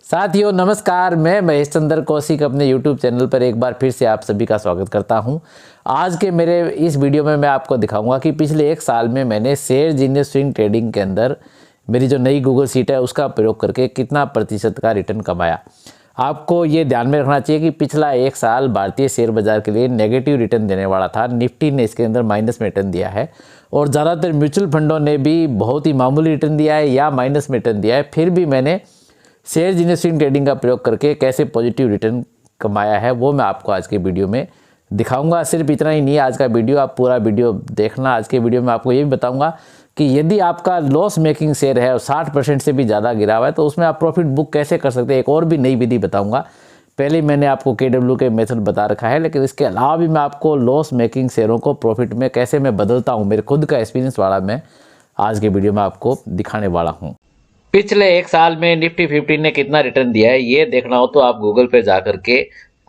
साथियों नमस्कार, मैं महेश चंद्र कौशिक अपने YouTube चैनल पर एक बार फिर से आप सभी का स्वागत करता हूं। आज के मेरे इस वीडियो में मैं आपको दिखाऊंगा कि पिछले एक साल में मैंने शेयर जीनियस स्विंग ट्रेडिंग के अंदर मेरी जो नई गूगल शीट है उसका प्रयोग करके कितना प्रतिशत का रिटर्न कमाया। आपको ये ध्यान में रखना चाहिए कि पिछला एक साल भारतीय शेयर बाजार के लिए नेगेटिव रिटर्न देने वाला था। निफ्टी ने इसके अंदर माइनस में रिटर्न दिया है और ज़्यादातर म्यूचुअल फंडों ने भी बहुत ही मामूली रिटर्न दिया है या माइनस में रिटर्न दिया है। फिर भी मैंने शेयर जीनियस स्विंग ट्रेडिंग का प्रयोग करके कैसे पॉजिटिव रिटर्न कमाया है वो मैं आपको आज के वीडियो में दिखाऊंगा। सिर्फ इतना ही नहीं, आज का वीडियो आप पूरा वीडियो देखना। आज के वीडियो में आपको ये भी बताऊंगा कि यदि आपका लॉस मेकिंग शेयर है और 60% से भी ज़्यादा गिरा हुआ है तो उसमें आप प्रॉफिट बुक कैसे कर सकते हैं। एक और भी नई विधि बताऊंगा। पहले मैंने आपको KW के मेथड बता रखा है, लेकिन इसके अलावा भी मैं आपको लॉस मेकिंग शेयरों को प्रॉफिट में कैसे मैं बदलता हूँ, मेरे खुद का एक्सपीरियंस वाला मैं आज के वीडियो में आपको दिखाने वाला हूँ। पिछले एक साल में निफ्टी 50 ने कितना रिटर्न दिया है ये देखना हो तो आप गूगल पे जा करके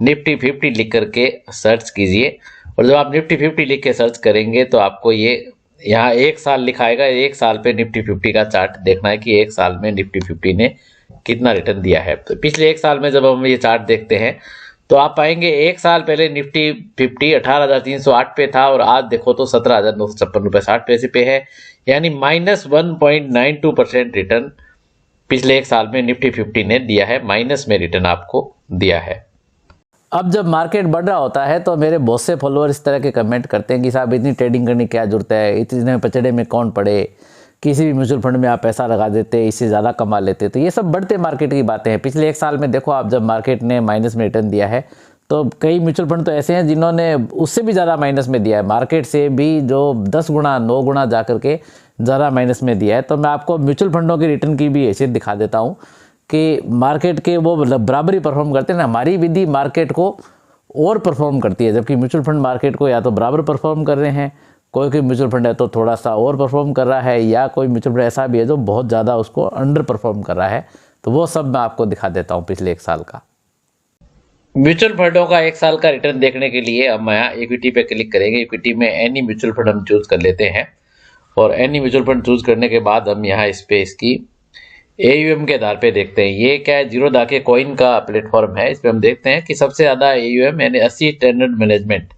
निफ्टी 50 लिख करके सर्च कीजिए। और जब आप निफ्टी 50 लिख के सर्च करेंगे तो आपको ये यहाँ एक साल लिखाएगा। एक साल पे निफ्टी 50 का चार्ट देखना है कि एक साल में निफ्टी 50 ने कितना रिटर्न दिया है। तो पिछले एक साल में जब हम ये चार्ट देखते हैं तो आप पाएंगे एक साल पहले निफ्टी 50 18,308 पे था और आज देखो तो 17,956 रुपये 60 पैसे पे है, यानी -1.92% रिटर्न पिछले एक साल में निफ्टी 50 ने दिया है, माइनस में रिटर्न आपको दिया है। अब जब मार्केट बढ़ रहा होता है तो मेरे बहुत से फॉलोअर इस तरह के कमेंट करते हैं कि साहब इतनी ट्रेडिंग करने की क्या जरूरत है, इतने पचड़े में कौन पड़े, किसी भी म्यूचुअल फंड में आप पैसा लगा देते इससे ज़्यादा कमा लेते। तो ये सब बढ़ते मार्केट की बातें हैं। पिछले एक साल में देखो आप, जब मार्केट ने माइनस में रिटर्न दिया है तो कई म्यूचुअल फंड तो ऐसे हैं जिन्होंने उससे भी ज़्यादा माइनस में दिया है, मार्केट से भी जो 10 गुना 9 गुना जा करके ज़्यादा माइनस में दिया है। तो मैं आपको म्यूचुअल फंडों की रिटर्न की भी हैसियत दिखा देता हूँ कि मार्केट के वो बराबरी परफॉर्म करते हैं ना। हमारी विधि मार्केट को और परफॉर्म करती है, जबकि म्यूचुअल फंड मार्केट को या तो बराबर परफॉर्म कर रहे हैं, कोई म्यूचुअल फंड है तो थोड़ा सा और परफॉर्म कर रहा है, या कोई म्यूचुअल फंड ऐसा भी है जो बहुत ज़्यादा उसको अंडर परफॉर्म कर रहा है। तो वो सब मैं आपको दिखा देता हूँ पिछले एक साल का। म्यूचुअल फंडों का एक साल का रिटर्न देखने के लिए हम यहाँ इक्विटी पे क्लिक करेंगे। इक्विटी में एनी म्यूचुअल फंड हम चूज कर लेते हैं और एनी म्यूचुअल फंड चूज करने के बाद हम यहाँ इस पे इसकी AUM के आधार पे देखते हैं। ये क्या है, जीरो दाके कॉइन का प्लेटफॉर्म है। इस पे हम देखते हैं कि सबसे ज़्यादा AUM यानी 80 स्टैंडर्ड मैनेजमेंट,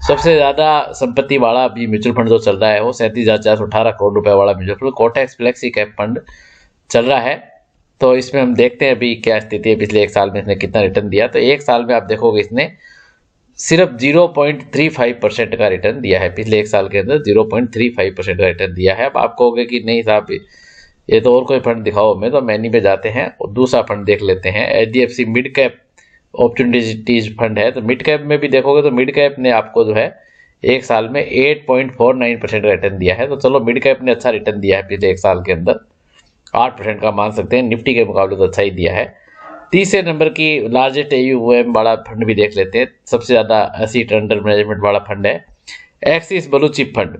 सबसे ज़्यादा संपत्ति वाला अभी म्यूचुअल फंड जो चल रहा है वो 37,418 करोड़ रुपए वाला mutual fund Kotak flexi cap fund चल रहा है। तो इसमें हम देखते हैं अभी क्या स्थिति है, पिछले एक साल में इसने कितना रिटर्न दिया। तो एक साल में आप देखोगे इसने सिर्फ 0.35% का रिटर्न दिया है। पिछले एक साल के अंदर 0.35% का रिटर्न दिया है। अब आप कहोगे कि नहीं साहब ये तो और कोई फंड दिखाओ हमें, तो मैनी पे जाते हैं और दूसरा फंड देख लेते हैं। HDFC mid cap opportunities fund है। तो मिड कैप में भी देखोगे तो मिड कैप ने आपको जो है एक साल में 8.49% का रिटर्न दिया है। तो चलो मिड कैप ने अच्छा रिटर्न दिया है पिछले एक साल के अंदर, 8% का मान सकते हैं। निफ्टी के मुकाबले तो अच्छा ही दिया है। तीसरे नंबर की लार्जेस्ट AUM वाला फंड भी देख लेते हैं। सबसे ज्यादा 80 अंडर मैनेजमेंट वाला फंड है एक्सिस ब्लू चिप फंड।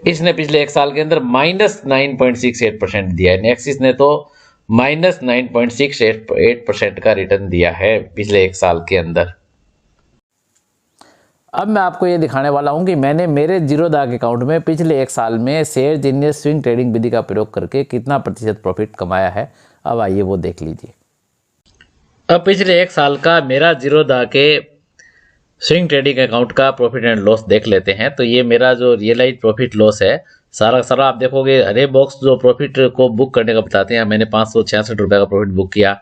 इसने पिछले एक साल के अंदर -9.68% दिया है। एक्सिस ने तो -9.68% का रिटर्न दिया है पिछले एक साल के अंदर। अब मैं आपको ये दिखाने वाला हूँ कि मैंने मेरे जीरो दाग अकाउंट में पिछले एक साल में शेयर जीनियस स्विंग ट्रेडिंग विधि का प्रयोग करके कितना प्रतिशत प्रॉफिट कमाया है। अब आइए वो देख लीजिए। अब पिछले एक साल का मेरा जीरो दाग के स्विंग ट्रेडिंग अकाउंट का प्रॉफिट एंड लॉस देख लेते हैं। तो ये मेरा जो रियलाइज प्रॉफिट लॉस है सारा सारा आप देखोगे हरे बॉक्स जो प्रॉफिट को बुक करने का बताते हैं। मैंने 566 रुपये का प्रॉफिट बुक किया,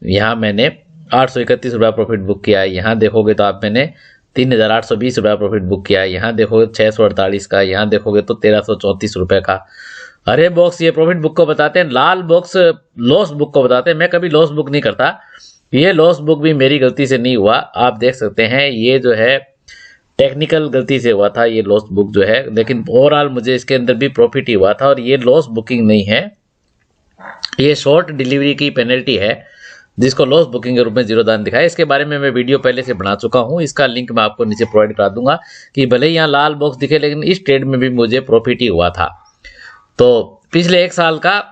यहाँ मैंने 831 रुपये प्रॉफिट बुक किया। यहाँ देखोगे तो आप मैंने 3,820 रुपये प्रॉफिट बुक किया। यहाँ देखोगे 648 का, यहाँ देखोगे तो 1,334 रुपये का। हरे बॉक्स ये प्रॉफिट बुक को बताते हैं, लाल बॉक्स लॉस बुक को बताते हैं। मैं कभी लॉस बुक नहीं करता, ये लॉस बुक भी मेरी गलती से नहीं हुआ। आप देख सकते हैं ये जो है टेक्निकल गलती से हुआ था ये लॉस बुक जो है, लेकिन ओवरऑल मुझे इसके अंदर भी प्रॉफिट ही हुआ था। और ये लॉस बुकिंग नहीं है, ये शॉर्ट डिलीवरी की पेनल्टी है जिसको लॉस बुकिंग के रूप में जीरो दान दिखाया। इसके बारे में मैं वीडियो पहले से बना चुका हूं, इसका लिंक मैं आपको नीचे प्रोवाइड करा दूंगा कि भले ही यहाँ लाल बॉक्स दिखे लेकिन इस ट्रेड में भी मुझे प्रॉफिट ही हुआ था। तो पिछले एक साल का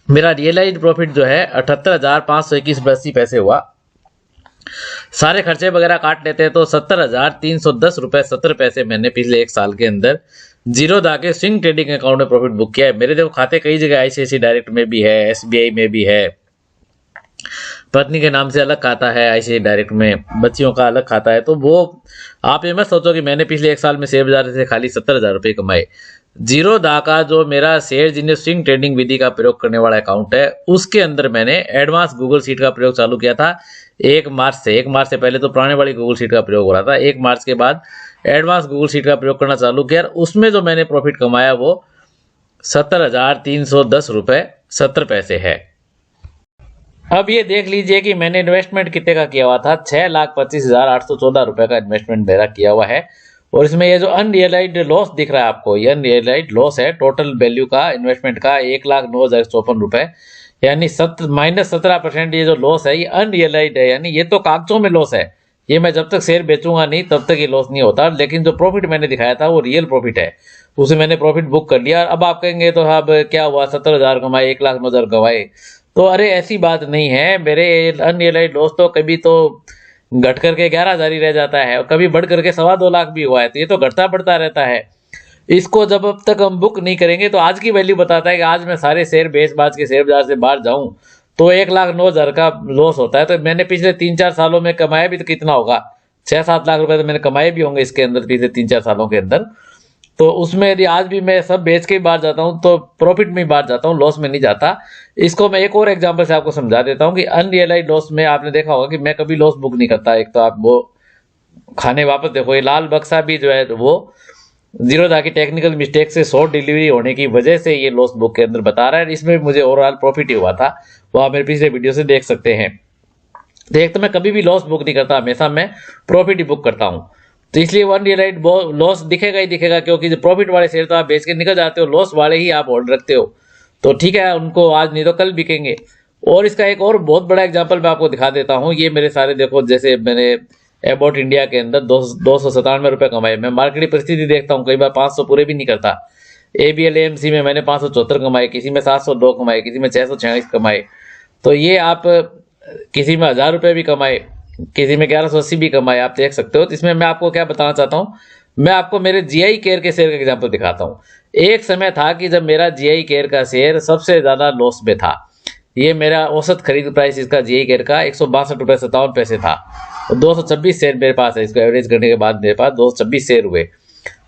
मेरा रियलाइज्ड प्रॉफिट जो है 78,521 पैसे हुआ। सारे खर्चे वगैरह काट लेते हैं तो 70,310 रुपये 70 पैसे मैंने पिछले एक साल के अंदर जीरोधा के स्विंग ट्रेडिंग अकाउंट में प्रॉफिट बुक किया है। मेरे देखो खाते कई जगह आईसीआईसी डायरेक्ट में भी है, एसबीआई में भी है, पत्नी के नाम से अलग खाता है, आईसीआईसी डायरेक्ट में बच्चियों का अलग खाता है। तो वो आप ये मत सोचो कि मैंने पिछले एक साल में शेयर बाजार से खाली 70,000 रुपये कमाए। जीरोधा का जो मेरा शेयर जिन्हें स्विंग ट्रेडिंग विधि का प्रयोग करने वाला अकाउंट है, उसके अंदर मैंने एडवांस गूगल शीट का प्रयोग चालू किया था 1 मार्च से। 1 मार्च से पहले तो पुराने वाली गूगल शीट का प्रयोग हो रहा था, 1 मार्च के बाद एडवांस गूगल शीट का प्रयोग करना चालू किया। उसमें जो मैंने प्रॉफिट कमाया वो 70,310 रुपये 70 पैसे है। अब ये देख लीजिए कि मैंने इन्वेस्टमेंट कितने का किया हुआ था, 6,25,814 रुपए का इन्वेस्टमेंट मेरा किया हुआ है। और इसमें ये जो अनरियलाइज्ड लॉस दिख रहा है आपको, ये अनरियलाइज्ड लॉस है टोटल वैल्यू का इन्वेस्टमेंट का 1,09,054 रुपए, यानी -17% ये जो लॉस है ये अनरियलाइज्ड है, यानी ये तो कागजों में लॉस है। ये मैं जब तक शेयर बेचूंगा नहीं तब तक ये लॉस नहीं होता। लेकिन जो प्रॉफिट मैंने दिखाया था वो रियल प्रॉफिट है, उसे मैंने प्रॉफिट बुक कर लिया। अब आप कहेंगे तो अब क्या हुआ, 70,000 कमाए, 1,09,000 गवाए। तो अरे ऐसी बात नहीं है मेरे अनरियलाइज्ड लॉस तो कभी तो घट करके 11,000 ही रह जाता है और कभी बढ़ करके 2.25 लाख भी हुआ है। तो ये तो घटता बढ़ता रहता है। इसको जब अब तक हम बुक नहीं करेंगे तो आज की वैल्यू बताता है कि आज मैं सारे शेयर बेच बाज के शेयर बाजार से बाहर जाऊं तो 1,09,000 का लॉस होता है। तो मैंने पिछले 3-4 सालों में कमाया भी तो कितना होगा, 6-7 लाख रुपए तो मैंने कमाए भी होंगे इसके अंदर पिछले 3-4 सालों के अंदर। तो उसमें यदि आज भी मैं सब बेच के ही बाहर जाता हूं तो प्रॉफिट में ही बाहर जाता हूं, लॉस में नहीं जाता। इसको मैं एक और एग्जांपल से आपको समझा देता हूं कि अनरियलाइज्ड लॉस में आपने देखा होगा कि मैं कभी लॉस बुक नहीं करता। एक तो आप वो खाने वापस देखो, ये लाल बक्सा भी जो है वो जीरोधा की टेक्निकल मिस्टेक से शॉर्ट डिलीवरी होने की वजह से ये लॉस बुक के अंदर बता रहा है। इसमें मुझे ओवरऑल प्रॉफिट ही हुआ था, वो आप मेरे पिछले वीडियो से देख सकते हैं। तो एक तो मैं कभी भी लॉस बुक नहीं करता, हमेशा मैं प्रॉफिट ही बुक करता हूं। तो इसलिए अनरियलाइज्ड लॉस दिखेगा ही दिखेगा, क्योंकि जो प्रॉफिट वाले शेयर तो आप बेच के निकल जाते हो, लॉस वाले ही आप होल्ड रखते हो। तो ठीक है, उनको आज नहीं तो कल बिकेंगे। और इसका एक और बहुत बड़ा एग्जांपल मैं आपको दिखा देता हूं। ये मेरे सारे देखो, जैसे मैंने अबाउट इंडिया के अंदर 297 रुपए कमाए। मैं मार्केट की परिस्थिति देखता हूँ, कई बार 500 पूरे भी नहीं करता। ABL AMC में मैंने 574 कमाए, किसी में 702 कमाए, किसी में 646 कमाए। तो ये आप किसी में 1,000 रुपए भी कमाए, किसी में 1180 भी कमाए, आप देख सकते हो। तो इसमें मैं आपको क्या बताना चाहता हूँ, मैं आपको मेरे GI केयर के शेयर का एग्जांपल दिखाता हूँ। एक समय था कि जब मेरा GI केयर का शेयर सबसे ज्यादा लॉस में था। ये मेरा औसत खरीद प्राइस इसका GI केयर का 162 रुपये 57 पैसे था। 226 शेयर मेरे पास है, इसको एवरेज करने के बाद मेरे पास 226 शेयर हुए।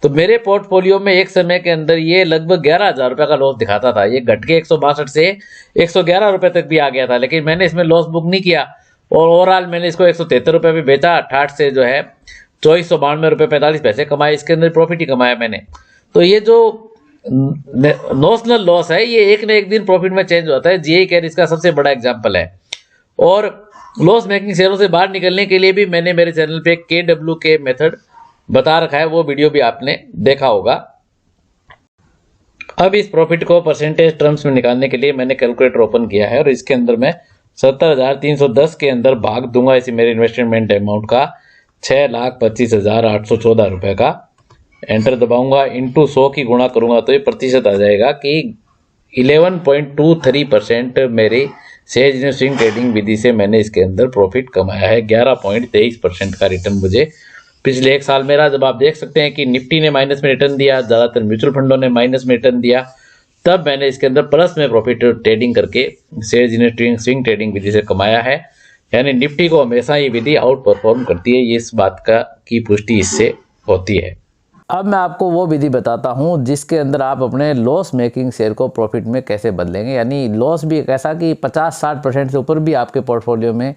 तो मेरे पोर्टफोलियो में एक समय के अंदर ये लगभग 11,000 रुपये का लॉस दिखाता था। ये घट के 162 से 111 रुपये तक भी आ गया था, लेकिन मैंने इसमें लॉस बुक नहीं किया। और ओवरऑल मैंने इसको 173 रुपये में बेचा, 68 से जो है 2492 रुपये 45 पैसे कमाए। इसके अंदर प्रॉफिट ही कमाया मैंने। तो ये जो नोशनल लॉस है ये एक न एक दिन प्रॉफिट में चेंज होता है। GI केयर इसका सबसे बड़ा एग्जांपल है। और लॉस मेकिंग शेयरों से बाहर निकलने के लिए भी मैंने मेरे चैनल पे KWK मेथड बता रखा है, वो वीडियो भी आपने देखा होगा। अब इस प्रॉफिट को परसेंटेज टर्म्स में निकालने के लिए मैंने कैलकुलेटर ओपन किया है और इसके अंदर मैं 70,310 के अंदर भाग दूंगा इसी मेरे इन्वेस्टमेंट अमाउंट का 6,25,814 रुपए का। एंटर दबाऊंगा, इंटू 100 की गुणा करूंगा तो ये प्रतिशत आ जाएगा कि 11.23% मेरी शेयर स्विंग ट्रेडिंग विधि से मैंने इसके अंदर प्रॉफिट कमाया है। 11.23% का रिटर्न मुझे पिछले एक साल मेरा, जब आप देख सकते हैं कि निफ्टी ने माइनस में रिटर्न दिया, ज्यादातर म्यूचुअल फंडों ने माइनस में रिटर्न दिया, तब मैंने इसके अंदर प्लस में प्रॉफिट ट्रेडिंग करके शेयर स्विंग ट्रेडिंग विधि से कमाया है। यानी निफ्टी को हमेशा ये विधि आउट परफॉर्म करती है, ये इस बात का की पुष्टि इससे होती है। अब मैं आपको वो विधि बताता हूँ जिसके अंदर आप अपने लॉस मेकिंग शेयर को प्रॉफिट में कैसे बदलेंगे। यानी लॉस भी एक ऐसा कि 50-60% से ऊपर भी आपके पोर्टफोलियो में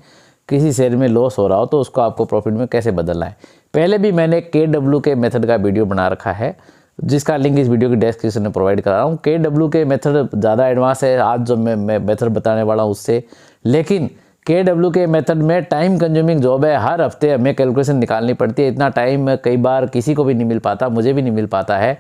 किसी शेयर में लॉस हो रहा हो तो उसको आपको प्रॉफिट में कैसे बदलना है। पहले भी मैंने KWK मेथड का वीडियो बना रखा है, जिसका लिंक इस वीडियो की डिस्क्रिप्शन में प्रोवाइड करा रहा हूँ। KWK मेथड ज़्यादा एडवांस है आज जो मैं मेथड बताने वाला हूँ उससे, लेकिन KWK मेथड में टाइम कंज्यूमिंग जॉब है। हर हफ्ते हमें कैलकुलेशन निकालनी पड़ती है। इतना टाइम कई बार किसी को भी नहीं मिल पाता, मुझे भी नहीं मिल पाता है।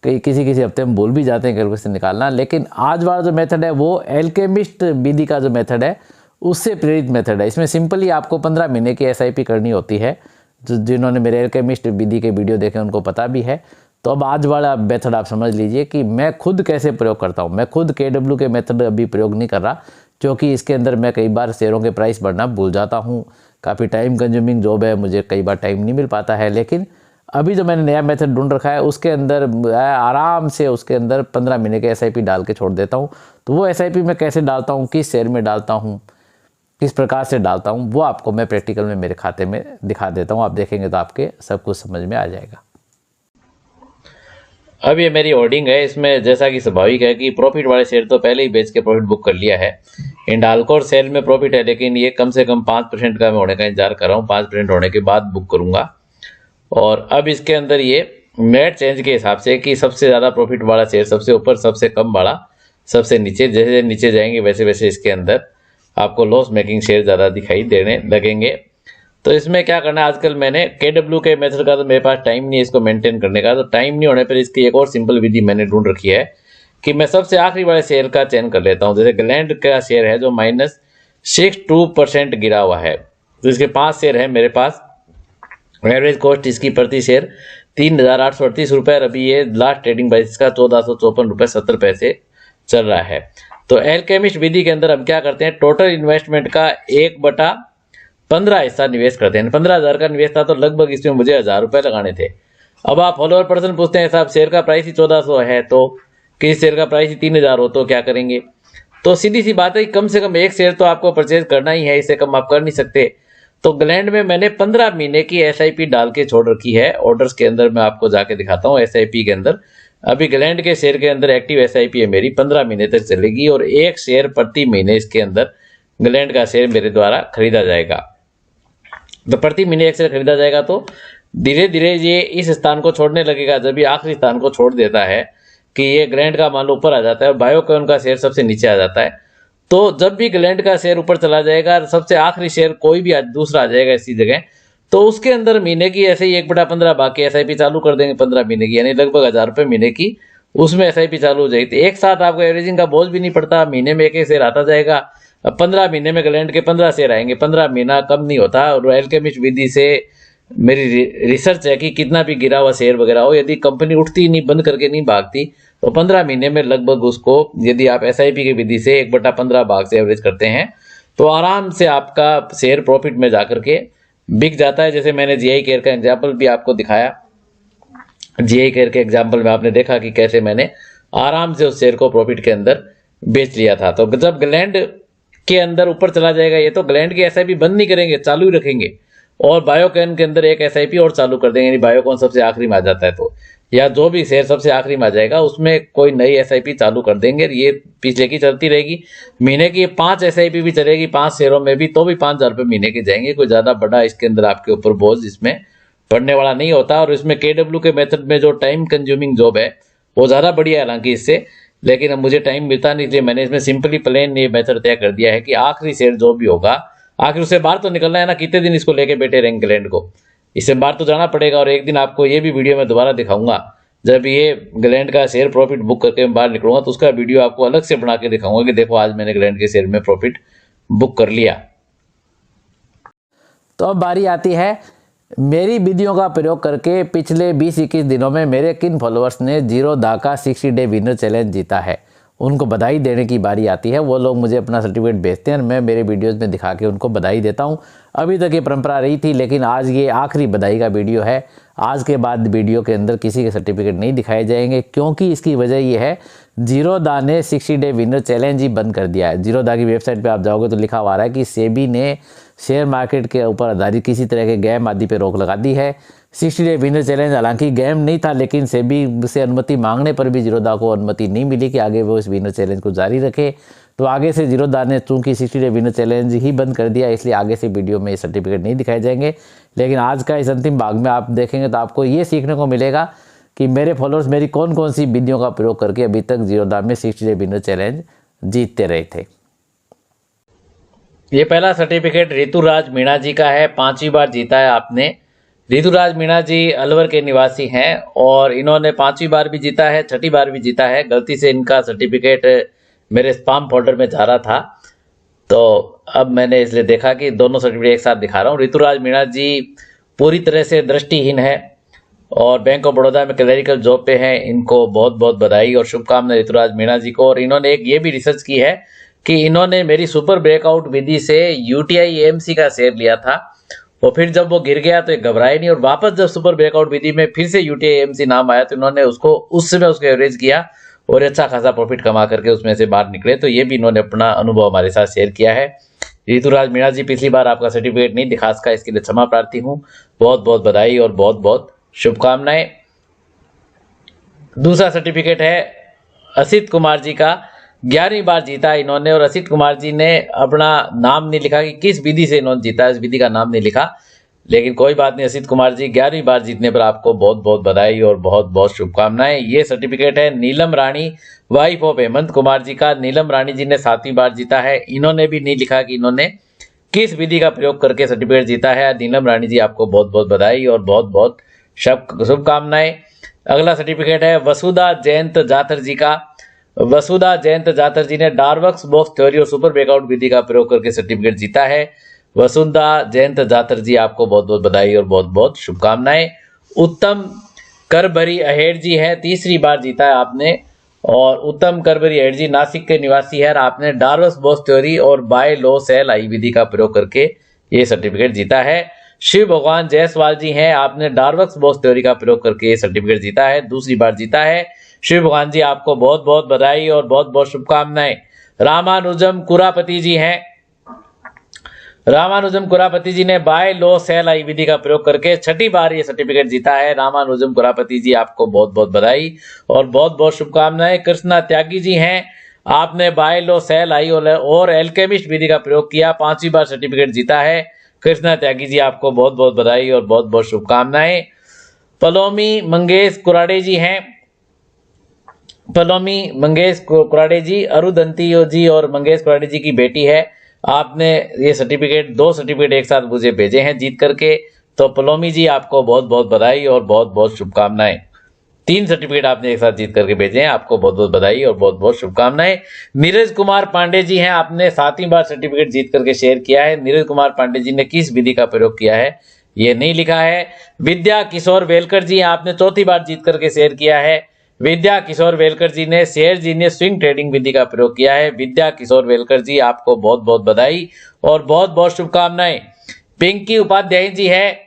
किसी हफ्ते हम भूल भी जाते हैं कैलकुलेशन निकालना। लेकिन आज वाला जो मेथड है वो एल्केमिस्ट विधि का जो मेथड है उससे प्रेरित मेथड है। इसमें सिंपली आपको 15 महीने की SIP करनी होती है। जिन्होंने मेरे एल्केमिस्ट विधि के वीडियो देखे उनको पता भी है। तो अब आज वाला मेथड आप समझ लीजिए कि मैं खुद कैसे प्रयोग करता हूँ। मैं खुद KWK मेथड अभी प्रयोग नहीं कर रहा, क्योंकि इसके अंदर मैं कई बार शेयरों के प्राइस बढ़ना भूल जाता हूँ। काफ़ी टाइम कंज्यूमिंग जॉब है, मुझे कई बार टाइम नहीं मिल पाता है। लेकिन अभी जो मैंने नया मेथड ढूंढ रखा है उसके अंदर आराम से उसके अंदर 15 महीने के SIP डाल के छोड़ देता हूँ। तो वो SIP मैं कैसे डालता हूँ, किस शेयर में डालता हूँ, किस प्रकार से डालता हूँ, वो आपको मैं प्रैक्टिकल में मेरे खाते में दिखा देता हूँ। आप देखेंगे तो आपके सब कुछ समझ में आ जाएगा। अब ये मेरी होल्डिंग है, इसमें जैसा कि स्वाभाविक है कि प्रॉफिट वाले शेयर तो पहले ही बेच के प्रॉफिट बुक कर लिया है। हिंडाल्को और सेल में प्रॉफिट है, लेकिन ये कम से कम 5% का मैं होने का इंतजार कर रहा हूँ। 5% होने के बाद बुक करूंगा। और अब इसके अंदर ये नेट चेंज के हिसाब से कि सबसे ज़्यादा प्रॉफिट वाला शेयर सबसे ऊपर, सबसे कम वाला सबसे नीचे, जैसे नीचे जाएंगे वैसे वैसे इसके अंदर आपको लॉस मेकिंग शेयर ज़्यादा दिखाई देने लगेंगे। तो इसमें क्या करना है, आजकल मैंने KW के मेथड का तो मेरे पास टाइम नहीं है इसको मेंटेन करने का। तो टाइम नहीं होने पर इसकी एक और सिंपल विधि मैंने ढूंढ रखी है कि मैं सबसे आखिरी वाले शेयर का चयन कर लेता हूँ। जैसे ग्लैंड का शेयर है जो -62% गिरा हुआ है, तो इसके 5 शेयर है मेरे पास। एवरेज कॉस्ट इसकी प्रति शेयर 3,838 रुपये, और अभी ये लास्ट ट्रेडिंग प्राइस इसका 1454 रुपये 70 पैसे चल रहा है। तो एल्केमिस्ट विधि के अंदर हम क्या करते हैं, टोटल इन्वेस्टमेंट का 1/15 हिस्सा निवेश करते हैं। 15,000 का निवेश था तो लगभग इसमें मुझे 1,000 रुपये लगाने थे। अब आप फॉलोअर पर्सन पूछते हैं साहब शेयर का प्राइस ही 1400 है, तो किसी शेयर का प्राइस ही 3,000 हो तो क्या करेंगे। तो सीधी सी बात है कि कम से कम एक शेयर तो आपको परचेज करना ही है, इससे कम आप कर नहीं सकते। तो ग्लैंड में मैंने 15 महीने की SIP डाल के छोड़ रखी है। ऑर्डर्स के अंदर मैं आपको जाके दिखाता हूँ SIP के अंदर। अभी ग्लैंड के शेयर के अंदर एक्टिव SIP है मेरी, 15 महीने तक चलेगी और एक शेयर प्रति महीने इसके अंदर ग्लैंड का शेयर मेरे द्वारा खरीदा जाएगा। तो प्रति महीने एक शेयर खरीदा जाएगा तो धीरे धीरे ये इस स्थान को छोड़ने लगेगा। जब ये आखिरी स्थान को छोड़ देता है कि ये ग्लैंड का मान लो ऊपर आ जाता है और बायोकॉन का शेयर सबसे नीचे आ जाता है, तो जब भी ग्लैंड का शेयर ऊपर चला जाएगा, सबसे आखिरी शेयर कोई भी दूसरा आ जाएगा इसी जगह, तो उसके अंदर महीने की ऐसे ही 1/15 बाकी SIP चालू कर देंगे 15 महीने की, यानी लगभग 1,000 रुपये महीने की उसमें SIP चालू हो जाएगी। एक साथ आपको एवरेजिंग का बोझ भी नहीं पड़ता, महीने में एक शेयर आता जाएगा। 15 महीने में ग्लैंड के 15 शेयर आएंगे, 15 महीना कम नहीं होता। और एल्केमिस्ट विधि से मेरी रिसर्च है कि कितना भी गिरा हुआ शेयर वगैरह हो, यदि कंपनी उठती नहीं, बंद करके नहीं भागती, तो 15 महीने में लगभग उसको, यदि आप SIP की विधि से 1/15 भाग से एवरेज करते हैं, तो आराम से आपका शेयर प्रॉफिट में जाकर के बिक जाता है। जैसे मैंने GI केयर का एग्जाम्पल भी आपको दिखाया। GI केयर के एग्जाम्पल में आपने देखा कि कैसे मैंने आराम से उस शेयर को प्रॉफिट के अंदर बेच लिया था। तो जब ग्लैंड के अंदर ऊपर चला जाएगा ये, तो ग्लैंड की SIP बंद नहीं करेंगे, चालू ही रखेंगे, और बायोकॉन के अंदर एक SIP और चालू कर देंगे। यानी बायोकॉन सबसे आखिरी में आ जाता है तो, या जो भी शेयर सबसे आखिरी में आ जाएगा उसमें कोई नई SIP चालू कर देंगे। ये पिछले की चलती रहेगी। महीने की 5 SIP भी चलेगी 5 शेयरों में भी, तो भी 5,000 रुपये महीने के जाएंगे। कोई ज्यादा बड़ा इसके अंदर आपके ऊपर बोझ इसमें पड़ने वाला नहीं होता। और इसमें KW के मेथड में जो टाइम कंज्यूमिंग जॉब है वो ज्यादा बढ़िया है हालांकि इससे, लेकिन अब मुझे टाइम मिलता नहीं, इसलिए मैंने इसमें सिंपली प्लेन ये मेथड तय कर दिया है कि आखिरी शेयर जो भी होगा, आखिर उससे बाहर तो निकलना है ना, कितने दिन इसको लेके बैठे रहेंगे ग्लैंड को, इससे बाहर तो जाना पड़ेगा। और एक दिन आपको ये भी वीडियो में दोबारा दिखाऊंगा, जब ये ग्लैंड का शेयर प्रॉफिट बुक करके मैं बाहर निकलूंगा तो उसका वीडियो आपको अलग से बना के दिखाऊंगा कि देखो आज मैंने ग्लैंड के शेयर में प्रॉफिट बुक कर लिया। तो अब बारी आती है मेरी विधियों का प्रयोग करके पिछले 20-21 दिनों में मेरे किन फॉलोअर्स ने जीरोधा का 60 डे विनर चैलेंज जीता है, उनको बधाई देने की बारी आती है। वो लोग मुझे अपना सर्टिफिकेट भेजते हैं और मैं मेरे वीडियोस में दिखा के उनको बधाई देता हूं। अभी तक ये परंपरा रही थी, लेकिन आज ये आखिरी बधाई का वीडियो है। आज के बाद वीडियो के अंदर किसी के सर्टिफिकेट नहीं दिखाए जाएंगे, क्योंकि इसकी वजह ये है जीरोधा ने 60 डे विनर चैलेंज ही बंद कर दिया है। जीरोधा की वेबसाइट पर आप जाओगे तो लिखा हुआ है कि सेबी ने शेयर मार्केट के ऊपर आधारित किसी तरह के गेम आदि पे रोक लगा दी है। 60 डे विनर चैलेंज हालांकि गेम नहीं था, लेकिन सेबी से अनुमति मांगने पर भी जीरोधा को अनुमति नहीं मिली कि आगे वो इस विनर चैलेंज को जारी रखे। तो आगे से जीरोधा ने चूंकि 60 डे विनर चैलेंज ही बंद कर दिया, इसलिए आगे से वीडियो में ये सर्टिफिकेट नहीं दिखाए जाएंगे। लेकिन आज का इस अंतिम भाग में आप देखेंगे तो आपको ये सीखने को मिलेगा कि मेरे फॉलोअर्स मेरी कौन कौन सी विधियों का प्रयोग करके अभी तक जीरोधा में 60 डे विनर चैलेंज जीतते रहे थे। ये पहला सर्टिफिकेट ऋतुराज मीणा जी का है, 5वीं बार जीता है आपने। ऋतुराज मीणा जी अलवर के निवासी हैं और इन्होंने 5वीं बार भी जीता है, 6ठी बार भी जीता है। गलती से इनका सर्टिफिकेट मेरे स्पैम फोल्डर में जा रहा था, तो अब मैंने इसलिए देखा कि दोनों सर्टिफिकेट एक साथ दिखा रहा हूँ। ऋतुराज मीणा जी पूरी तरह से दृष्टिहीन है और बैंक ऑफ बड़ौदा में क्लरिकल जॉब पे हैं। इनको बहुत बहुत बधाई और शुभकामनाएं ऋतुराज मीणा जी को। और इन्होंने एक ये भी रिसर्च की है कि इन्होंने मेरी सुपर ब्रेकआउट विधि से UTI AMC का शेयर लिया था और फिर जब वो गिर गया तो एक घबराए नहीं, और वापस जब सुपर ब्रेकआउट विधि में फिर से यूटीआई नाम आया तो इन्होंने उसको उस समय उसको एवरेज किया और अच्छा खासा प्रॉफिट कमा करके उसमें से बाहर निकले। तो ये भी इन्होंने अपना अनुभव हमारे साथ शेयर किया है। ऋतुराज मीणा जी, पिछली बार आपका सर्टिफिकेट नहीं दिखा सका, इसके लिए क्षमा प्रार्थी हूँ। बहुत बहुत बधाई और बहुत बहुत शुभकामनाएं। दूसरा सर्टिफिकेट है असित कुमार जी का, 11वीं बार जीता इन्होंने। और असित कुमार जी ने अपना नाम नहीं लिखा कि किस विधि से इन्होंने जीता, इस विधि का नाम नहीं लिखा, लेकिन कोई बात नहीं। असित कुमार जी, 11वीं बार जीतने पर आपको बहुत बहुत बधाई और बहुत बहुत शुभकामनाएं। ये सर्टिफिकेट है नीलम रानी, वाइफ ऑफ हेमंत कुमार जी का। नीलम रानी जी ने 7वीं बार जीता है। इन्होंने भी नहीं लिखा कि इन्होंने किस विधि का प्रयोग करके सर्टिफिकेट जीता है। नीलम रानी जी, आपको बहुत बहुत बधाई और बहुत बहुत शुभकामनाएं। अगला सर्टिफिकेट है वसुधा जयंत जातर जी का। वसुधा जयंत जातर जी ने डार्वर्क्स बॉक्स थ्योरी और सुपर ब्रेकआउट विधि का प्रयोग करके सर्टिफिकेट जीता है। वसुधा जयंत जातर जी, आपको बहुत बहुत बधाई और बहुत बहुत शुभकामनाएं। उत्तम करभरी अहेर जी है, 3री बार जीता है आपने। और उत्तम करभरी अहेर जी नासिक के निवासी है। आपने डार्वर्क्स बॉक्स थ्योरी और बाय लो सेल आई विधि का प्रयोग करके ये सर्टिफिकेट जीता है। शिव भगवान जायसवाल जी हैं, आपने डार्वर्क्स बॉक्स थ्योरी का प्रयोग करके ये सर्टिफिकेट जीता है, 2री बार जीता है। शिव भगवान जी, आपको बहुत बहुत बधाई और बहुत बहुत शुभकामनाएं। रामानुजम कुरापति जी हैं। रामानुजम कुरापति जी ने बाय लो सेल आई विधि का प्रयोग करके 6ठी बार ये सर्टिफिकेट जीता है। रामानुजम कुरापति जी, आपको बहुत बहुत बधाई और बहुत बहुत शुभकामनाएं। कृष्णा त्यागी जी हैं, आपने बाय लो सेल आई और एल्केमिस्ट विधि का प्रयोग किया, 5वीं बार सर्टिफिकेट जीता है। कृष्णा त्यागी जी, आपको बहुत बहुत बधाई और बहुत बहुत शुभकामनाएं। पलोमी मंगेश कुराडे जी हैं। पलोमी मंगेश कुराडे जी अरुदंती जी और मंगेश कुराडे जी की बेटी है। आपने ये सर्टिफिकेट 2 सर्टिफिकेट एक साथ मुझे भेजे हैं जीत करके। तो पलोमी जी, आपको बहुत बहुत बधाई और बहुत बहुत शुभकामनाएं। 3 सर्टिफिकेट आपने एक साथ जीत करके भेजे हैं, आपको बहुत बहुत बधाई और बहुत बहुत शुभकामनाएं। नीरज कुमार पांडे जी हैं, आपने 7वीं बार सर्टिफिकेट जीत करके शेयर किया है। नीरज कुमार पांडे जी ने किस विधि का प्रयोग किया है ये नहीं लिखा है। विद्या किशोर वेलकर जी, आपने 4थी बार जीत करके शेयर किया है। विद्या किशोर वेलकर जी ने शेयर जीनियस स्विंग ट्रेडिंग विधि का प्रयोग किया है। विद्या किशोर वेलकर जी, आपको बहुत बहुत बधाई और बहुत बहुत शुभकामनाएं। पिंकी उपाध्याय जी है,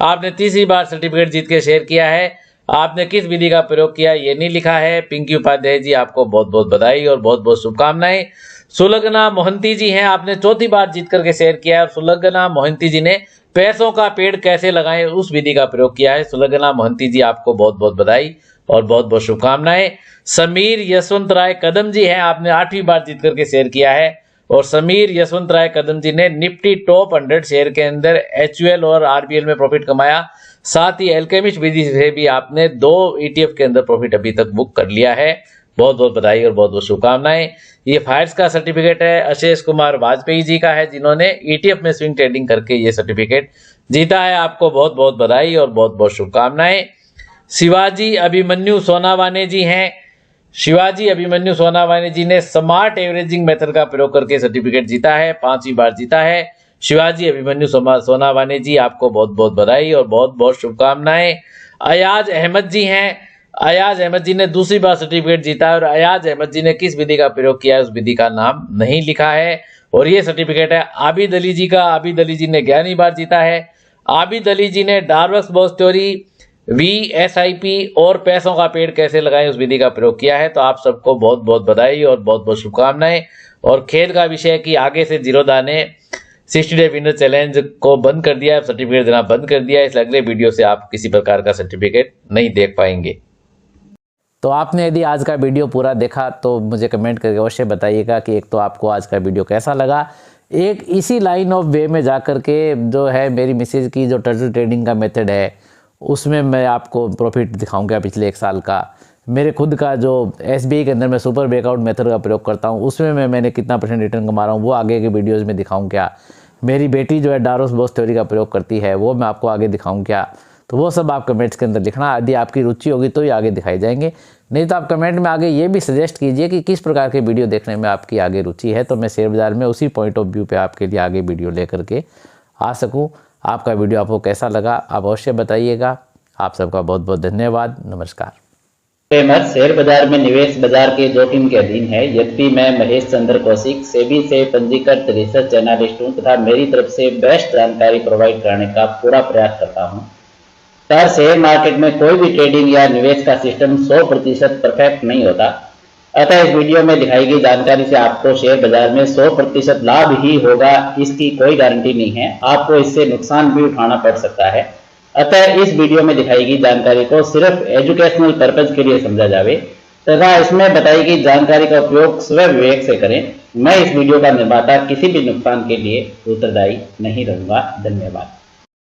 आपने 3री बार सर्टिफिकेट जीत के शेयर किया है। आपने किस विधि का प्रयोग किया ये नहीं लिखा है। पिंकी उपाध्याय जी, आपको बहुत बहुत बधाई और बहुत बहुत शुभकामनाएं। सुलगना मोहंती जी हैं, आपने 4थी बार जीत करके शेयर किया है। सुलगना मोहंती जी ने पैसों का पेड़ कैसे लगाएं उस विधि का प्रयोग किया है। सुलगना मोहंती जी, आपको बहुत बहुत बधाई और बहुत बहुत शुभकामनाएं। समीर यशवंत राय कदम जी हैं, आपने 8वीं बार जीत करके शेयर किया है। और समीर यशवंत राय कदम जी ने निफ्टी टॉप 100 शेयर के अंदर HUL और RBL में प्रॉफिट कमाया। साथ ही एल्केमिस्ट विधि से भी आपने 2 ETF के अंदर प्रॉफिट अभी तक बुक कर लिया है। बहुत बहुत बधाई और बहुत बहुत शुभकामनाएं। ये फायर्स का सर्टिफिकेट है अशेष कुमार वाजपेयी जी का है, जिन्होंने ETF में स्विंग ट्रेडिंग करके ये सर्टिफिकेट जीता है। आपको बहुत बहुत बधाई और बहुत बहुत शुभकामनाएं। शिवाजी अभिमन्यु सोनावाने जी हैं। शिवाजी अभिमन्यु सोनावाने जी ने स्मार्ट एवरेजिंग मेथड का प्रयोग करके सर्टिफिकेट जीता है, 5वीं बार जीता है। शिवाजी अभिमन्यु सोनावाने जी, आपको बहुत बहुत बधाई और बहुत बहुत शुभकामनाएं। अयाज अहमद जी हैं। अयाज अहमद जी ने 2री बार सर्टिफिकेट जीता है। और अयाज अहमद जी ने किस विधि का प्रयोग किया है उस विधि का नाम नहीं लिखा है। और ये सर्टिफिकेट है आबिद अली जी का। आबिद अली जी ने 11वीं बार जीता है। आबिद अली जी ने डार्वर्क्स बॉक्स थ्योरी, VSIP और पैसों का पेड़ कैसे लगाएं उस विधि का प्रयोग किया है। तो आप सबको बहुत बहुत बधाई और बहुत बहुत शुभकामनाएं। और खेद का विषय कि आगे से जीरोधा ने 60 डे विनर चैलेंज को बंद कर दिया है, सर्टिफिकेट देना बंद कर दिया है। इसलिए अगले वीडियो से आप किसी प्रकार का सर्टिफिकेट नहीं देख पाएंगे। तो आपने यदि आज का वीडियो पूरा देखा तो मुझे कमेंट करके अवश्य बताइएगा कि एक तो आपको आज का वीडियो कैसा लगा। एक इसी लाइन ऑफ वे में जाकर के जो है मेरी मिसेज की जो टर्टल ट्रेडिंग का मेथड है उसमें मैं आपको प्रॉफिट दिखाऊंगा पिछले 1 साल का। मेरे खुद का जो SBI के अंदर मैं सुपर ब्रेकआउट मेथड का प्रयोग करता हूँ उसमें मैंने कितना % रिटर्न कमा रहा हूँ वो आगे के वीडियोज़ में दिखाऊँ क्या। मेरी बेटी जो है डार्वर्क्स बॉक्स थ्योरी का प्रयोग करती है वो मैं आपको आगे दिखाऊँ क्या। तो वो सब आप कमेंट्स के अंदर लिखना, यदि आपकी रुचि होगी तो ही आगे दिखाई जाएंगे, नहीं तो आप कमेंट में आगे ये भी सजेस्ट कीजिए कि किस प्रकार के वीडियो देखने में आपकी आगे रुचि है, तो मैं शेयर बाज़ार में उसी पॉइंट ऑफ व्यू पे आपके लिए आगे वीडियो लेकर के आ सकूं। आपका वीडियो आपको कैसा लगा आप अवश्य बताइएगा। आप सबका बहुत बहुत धन्यवाद। नमस्कार। डिस्क्लेमर, शेयर बाजार में निवेश बाजार के जोखिम के अधीन है। यद्यपि मैं महेश चंद्र कौशिक सेबी से पंजीकृत रिसर्च एनालिस्ट हूँ तथा मेरी तरफ से बेस्ट जानकारी प्रोवाइड कराने का पूरा प्रयास करता हूँ। सर, शेयर मार्केट में कोई भी ट्रेडिंग या निवेश का सिस्टम 100% परफेक्ट नहीं होता। अतः इस वीडियो में दिखाई गई जानकारी से आपको शेयर बाजार में 100% लाभ ही होगा, इसकी कोई गारंटी नहीं है। आपको इससे नुकसान भी उठाना पड़ सकता है। अतः इस वीडियो में दिखाई गई जानकारी को सिर्फ एजुकेशनल पर्पज के लिए समझा जावे तथा इसमें बताई गई जानकारी का उपयोग स्वयं विवेक से करें। मैं इस वीडियो का निर्माता किसी भी नुकसान के लिए उत्तरदायी नहीं रहूंगा। धन्यवाद।